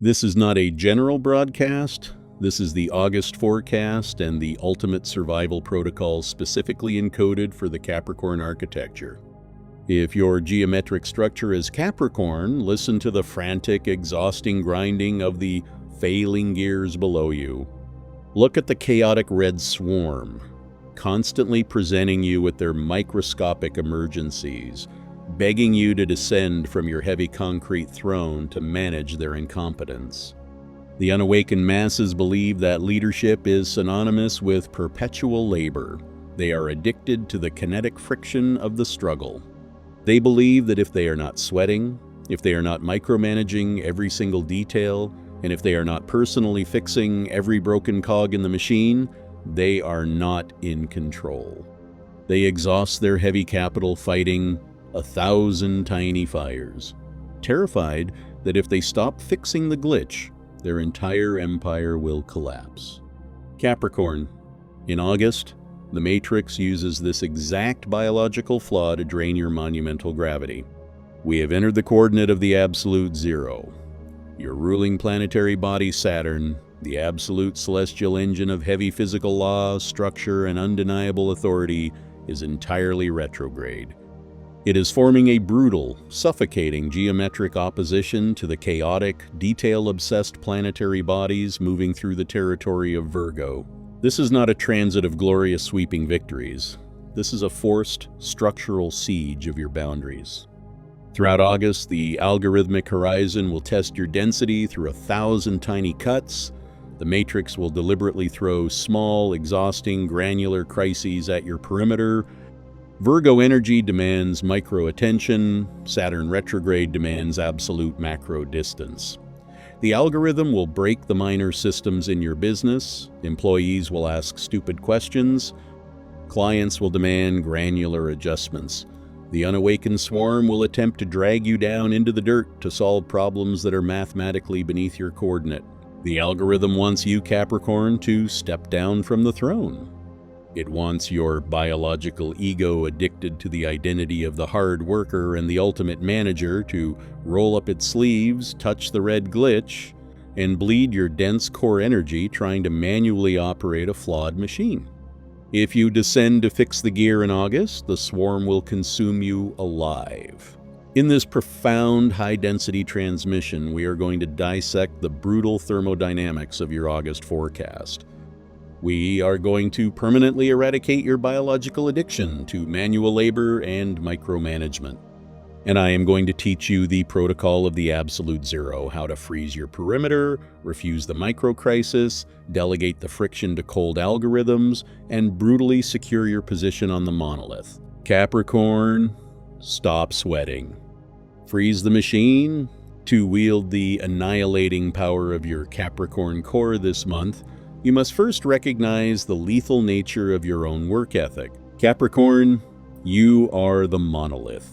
This is not a general broadcast. This is the August forecast and the ultimate survival protocol specifically encoded for the Capricorn architecture. If your geometric structure is Capricorn, listen to the frantic, exhausting grinding of the failing gears below you. Look at the chaotic red swarm, constantly presenting you with their microscopic emergencies, begging you to descend from your heavy concrete throne to manage their incompetence. The unawakened masses believe that leadership is synonymous with perpetual labor. They are addicted to the kinetic friction of the struggle. They believe that if they are not sweating, if they are not micromanaging every single detail, and if they are not personally fixing every broken cog in the machine, they are not in control. They exhaust their heavy capital fighting 1,000 tiny fires, terrified that if they stop fixing the glitch, their entire empire will collapse. Capricorn. In August, the Matrix uses this exact biological flaw to drain your monumental gravity. We have entered the coordinate of the absolute zero. Your ruling planetary body, Saturn, the absolute celestial engine of heavy physical law, structure, and undeniable authority, is entirely retrograde. It is forming a brutal, suffocating geometric opposition to the chaotic, detail-obsessed planetary bodies moving through the territory of Virgo. This is not a transit of glorious sweeping victories. This is a forced, structural siege of your boundaries. Throughout August, the algorithmic horizon will test your density through 1,000 tiny cuts. The Matrix will deliberately throw small, exhausting, granular crises at your perimeter. Virgo energy demands micro-attention. Saturn retrograde demands absolute macro distance. The algorithm will break the minor systems in your business. Employees will ask stupid questions. Clients will demand granular adjustments. The unawakened swarm will attempt to drag you down into the dirt to solve problems that are mathematically beneath your coordinate. The algorithm wants you, Capricorn, to step down from the throne. It wants your biological ego addicted to the identity of the hard worker and the ultimate manager to roll up its sleeves, touch the red glitch, and bleed your dense core energy trying to manually operate a flawed machine. If you descend to fix the gear in August, the swarm will consume you alive. In this profound high-density transmission, we are going to dissect the brutal thermodynamics of your August forecast. We are going to permanently eradicate your biological addiction to manual labor and micromanagement. And I am going to teach you the protocol of the absolute zero, how to freeze your perimeter, refuse the microcrisis, delegate the friction to cold algorithms, and brutally secure your position on the monolith. Capricorn, stop sweating. Freeze the machine. To wield the annihilating power of your Capricorn core this month, you must first recognize the lethal nature of your own work ethic. Capricorn, you are the monolith.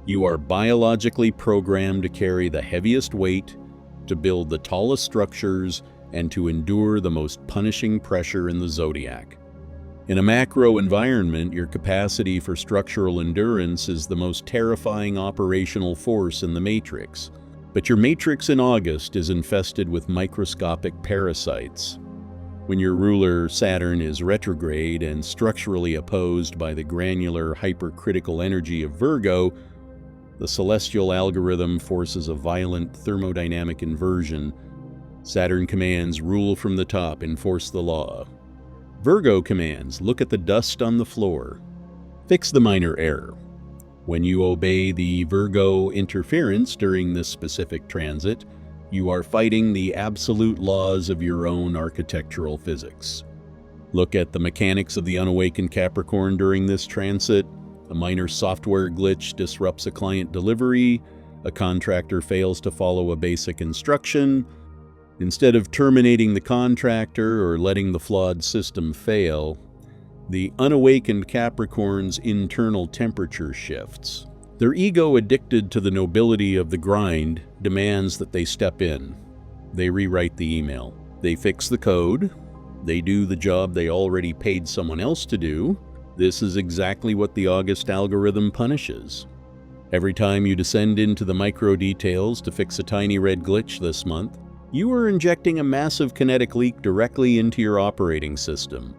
You are biologically programmed to carry the heaviest weight, to build the tallest structures, and to endure the most punishing pressure in the zodiac. In a macro environment, your capacity for structural endurance is the most terrifying operational force in the matrix. But your matrix in August is infested with microscopic parasites. When your ruler, Saturn, is retrograde and structurally opposed by the granular, hypercritical energy of Virgo, the celestial algorithm forces a violent thermodynamic inversion. Saturn commands, rule from the top, enforce the law. Virgo commands, look at the dust on the floor. Fix the minor error. When you obey the Virgo interference during this specific transit, you are fighting the absolute laws of your own architectural physics. Look at the mechanics of the unawakened Capricorn during this transit. A minor software glitch disrupts a client delivery. A contractor fails to follow a basic instruction. Instead of terminating the contractor or letting the flawed system fail, the unawakened Capricorn's internal temperature shifts. Their ego, addicted to the nobility of the grind, demands that they step in. They rewrite the email. They fix the code. They do the job they already paid someone else to do. This is exactly what the August algorithm punishes. Every time you descend into the micro details to fix a tiny red glitch this month, you are injecting a massive kinetic leak directly into your operating system.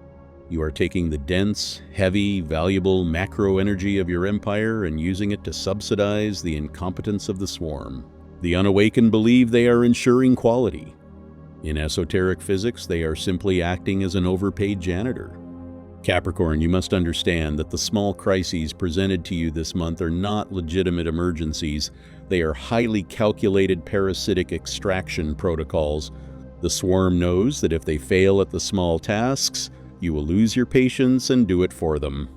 You are taking the dense, heavy, valuable macro energy of your empire and using it to subsidize the incompetence of the swarm. The unawakened believe they are ensuring quality. In esoteric physics, they are simply acting as an overpaid janitor. Capricorn, you must understand that the small crises presented to you this month are not legitimate emergencies. They are highly calculated parasitic extraction protocols. The swarm knows that if they fail at the small tasks, you will lose your patience and do it for them.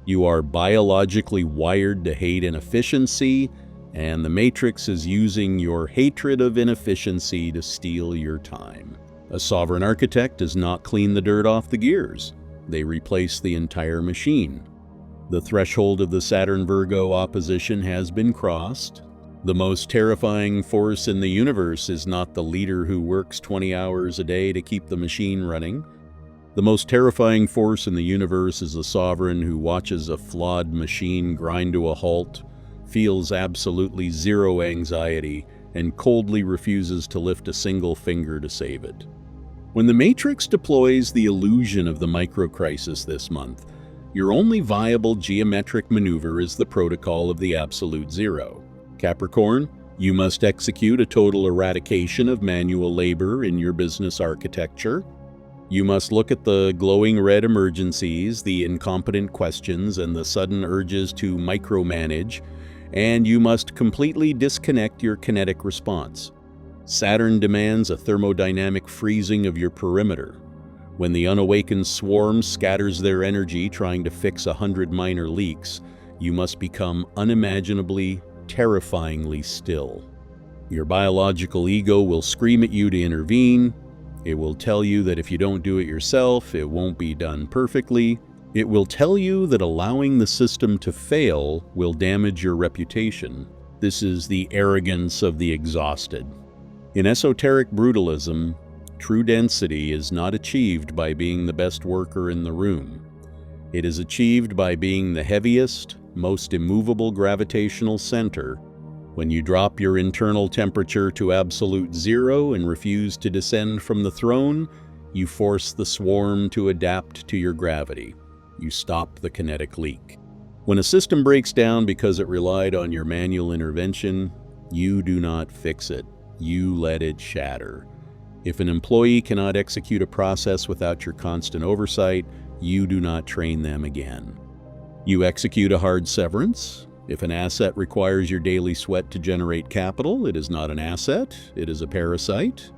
You are biologically wired to hate inefficiency, and the Matrix is using your hatred of inefficiency to steal your time. A sovereign architect does not clean the dirt off the gears. They replace the entire machine. The threshold of the Saturn-Virgo opposition has been crossed. The most terrifying force in the universe is not the leader who works 20 hours a day to keep the machine running. The most terrifying force in the universe is a sovereign who watches a flawed machine grind to a halt, feels absolutely zero anxiety, and coldly refuses to lift a single finger to save it. When the Matrix deploys the illusion of the microcrisis this month, your only viable geometric maneuver is the protocol of the absolute zero. Capricorn, you must execute a total eradication of manual labor in your business architecture. You must look at the glowing red emergencies, the incompetent questions, and the sudden urges to micromanage, and you must completely disconnect your kinetic response. Saturn demands a thermodynamic freezing of your perimeter. When the unawakened swarm scatters their energy trying to fix 100 minor leaks, you must become unimaginably, terrifyingly still. Your biological ego will scream at you to intervene. It will tell you that if you don't do it yourself, it won't be done perfectly. It will tell you that allowing the system to fail will damage your reputation. This is the arrogance of the exhausted. In esoteric brutalism, true density is not achieved by being the best worker in the room. It is achieved by being the heaviest, most immovable gravitational center. When you drop your internal temperature to absolute zero and refuse to descend from the throne, you force the swarm to adapt to your gravity. You stop the kinetic leak. When a system breaks down because it relied on your manual intervention, you do not fix it. You let it shatter. If an employee cannot execute a process without your constant oversight, you do not train them again. You execute a hard severance. If an asset requires your daily sweat to generate capital, it is not an asset, it is a parasite.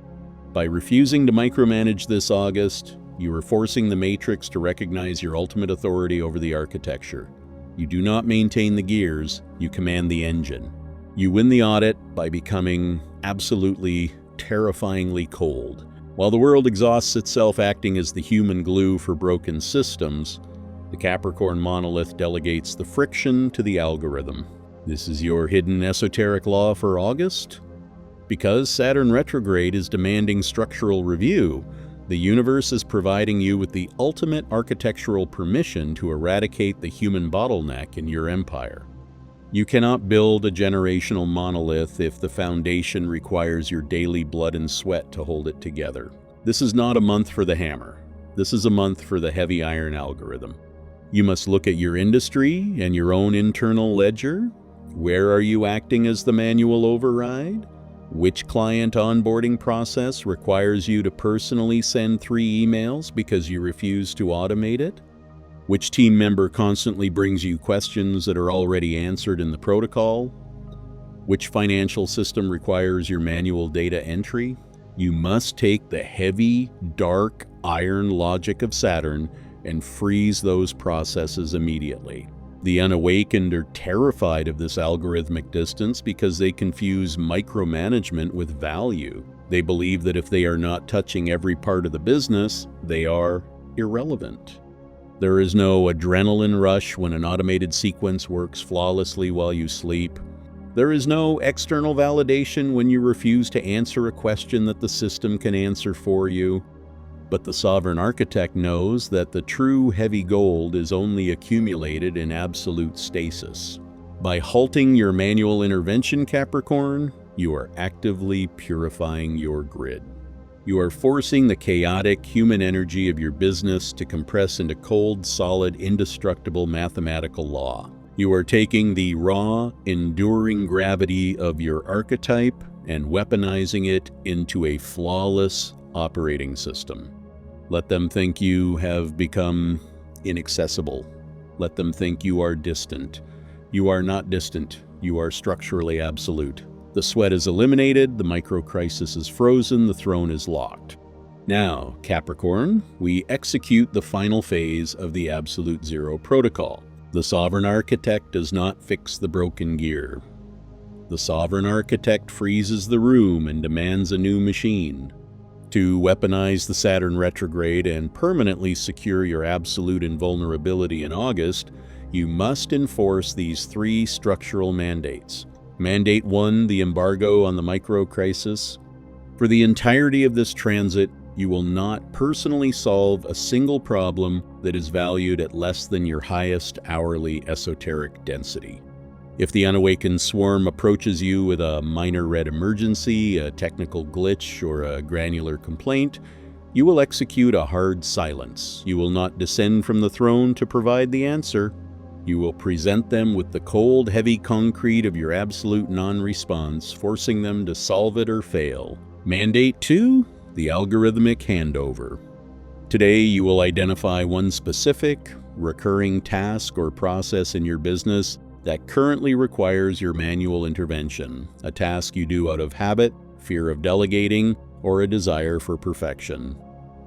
By refusing to micromanage this August, you are forcing the Matrix to recognize your ultimate authority over the architecture. You do not maintain the gears, you command the engine. You win the audit by becoming absolutely, terrifyingly cold. While the world exhausts itself acting as the human glue for broken systems, the Capricorn monolith delegates the friction to the algorithm. This is your hidden esoteric law for August. Because Saturn retrograde is demanding structural review, the universe is providing you with the ultimate architectural permission to eradicate the human bottleneck in your empire. You cannot build a generational monolith if the foundation requires your daily blood and sweat to hold it together. This is not a month for the hammer. This is a month for the heavy iron algorithm. You must look at your industry and your own internal ledger. Where are you acting as the manual override? Which client onboarding process requires you to personally send 3 emails because you refuse to automate it? Which team member constantly brings you questions that are already answered in the protocol? Which financial system requires your manual data entry? You must take the heavy, dark, iron logic of Saturn and freeze those processes immediately. The unawakened are terrified of this algorithmic distance because they confuse micromanagement with value. They believe that if they are not touching every part of the business, they are irrelevant. There is no adrenaline rush when an automated sequence works flawlessly while you sleep. There is no external validation when you refuse to answer a question that the system can answer for you. But the sovereign architect knows that the true heavy gold is only accumulated in absolute stasis. By halting your manual intervention, Capricorn, you are actively purifying your grid. You are forcing the chaotic human energy of your business to compress into cold, solid, indestructible mathematical law. You are taking the raw, enduring gravity of your archetype and weaponizing it into a flawless operating system. Let them think you have become inaccessible. Let them think you are distant. You are not distant. You are structurally absolute. The sweat is eliminated, the micro-crisis is frozen, the throne is locked. Now, Capricorn, we execute the final phase of the Absolute Zero protocol. The Sovereign Architect does not fix the broken gear. The Sovereign Architect freezes the room and demands a new machine. To weaponize the Saturn retrograde and permanently secure your absolute invulnerability in August, you must enforce these 3 structural mandates. Mandate 1, the embargo on the micro-crisis. For the entirety of this transit, you will not personally solve a single problem that is valued at less than your highest hourly esoteric density. If the unawakened swarm approaches you with a minor red emergency, a technical glitch, or a granular complaint, you will execute a hard silence. You will not descend from the throne to provide the answer. You will present them with the cold, heavy concrete of your absolute non-response, forcing them to solve it or fail. Mandate 2, the algorithmic handover. Today, you will identify one specific, recurring task or process in your business that currently requires your manual intervention, a task you do out of habit, fear of delegating, or a desire for perfection.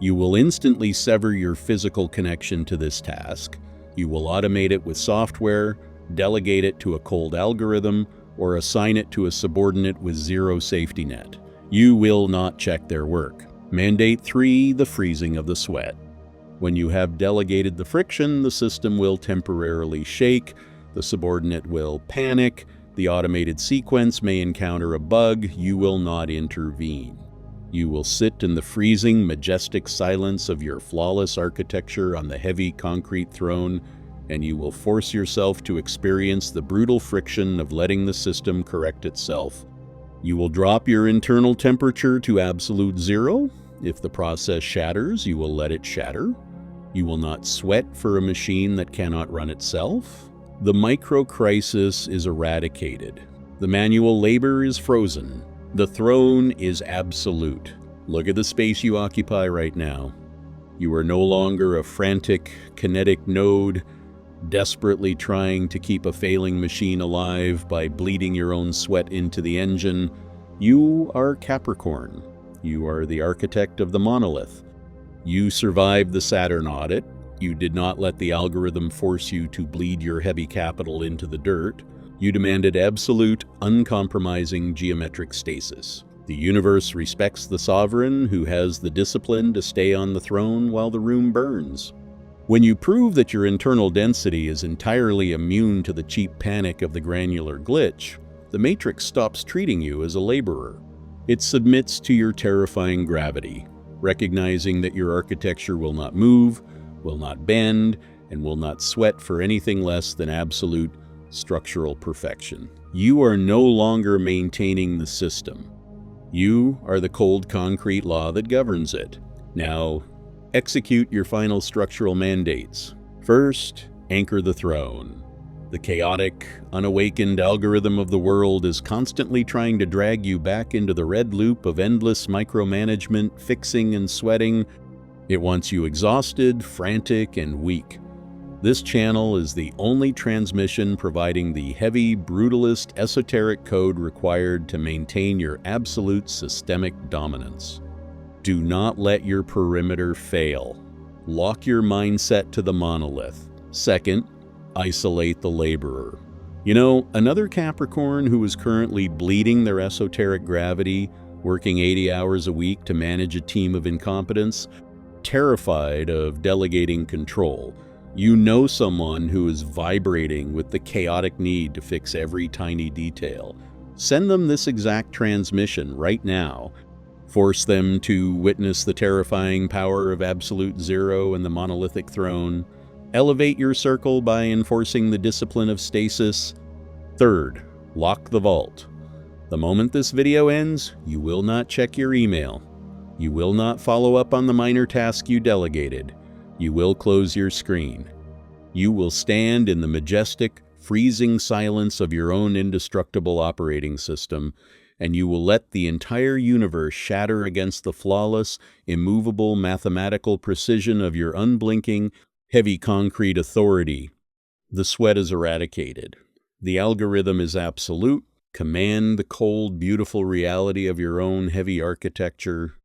You will instantly sever your physical connection to this task. You will automate it with software, delegate it to a cold algorithm, or assign it to a subordinate with zero safety net. You will not check their work. Mandate 3, the freezing of the sweat. When you have delegated the friction, the system will temporarily shake, the subordinate will panic, the automated sequence may encounter a bug, you will not intervene. You will sit in the freezing, majestic silence of your flawless architecture on the heavy concrete throne, and you will force yourself to experience the brutal friction of letting the system correct itself. You will drop your internal temperature to absolute zero. If the process shatters, you will let it shatter. You will not sweat for a machine that cannot run itself. The micro-crisis is eradicated. The manual labor is frozen. The throne is absolute. Look at the space you occupy right now. You are no longer a frantic, kinetic node, desperately trying to keep a failing machine alive by bleeding your own sweat into the engine. You are Capricorn. You are the architect of the Monolith. You survived the Saturn audit. You did not let the algorithm force you to bleed your heavy capital into the dirt. You demanded absolute, uncompromising geometric stasis. The universe respects the sovereign who has the discipline to stay on the throne while the room burns. When you prove that your internal density is entirely immune to the cheap panic of the granular glitch, the matrix stops treating you as a laborer. It submits to your terrifying gravity, recognizing that your architecture will not move, will not bend, and will not sweat for anything less than absolute structural perfection. You are no longer maintaining the system. You are the cold concrete law that governs it. Now, execute your final structural mandates. First, anchor the throne. The chaotic, unawakened algorithm of the world is constantly trying to drag you back into the red loop of endless micromanagement, fixing and sweating. It wants you exhausted, frantic, and weak. This channel is the only transmission providing the heavy, brutalist, esoteric code required to maintain your absolute systemic dominance. Do not let your perimeter fail. Lock your mindset to the monolith. Second, isolate the laborer. You know, another Capricorn who is currently bleeding their esoteric gravity, working 80 hours a week to manage a team of incompetents, terrified of delegating control. You know someone who is vibrating with the chaotic need to fix every tiny detail. Send them this exact transmission right now. Force them to witness the terrifying power of absolute zero and the monolithic throne. Elevate your circle by enforcing the discipline of stasis. Third, lock the vault. The moment this video ends, you will not check your email. You will not follow up on the minor task you delegated. You will close your screen. You will stand in the majestic, freezing silence of your own indestructible operating system, and you will let the entire universe shatter against the flawless, immovable mathematical precision of your unblinking, heavy concrete authority. The sweat is eradicated. The algorithm is absolute. Command the cold, beautiful reality of your own heavy architecture.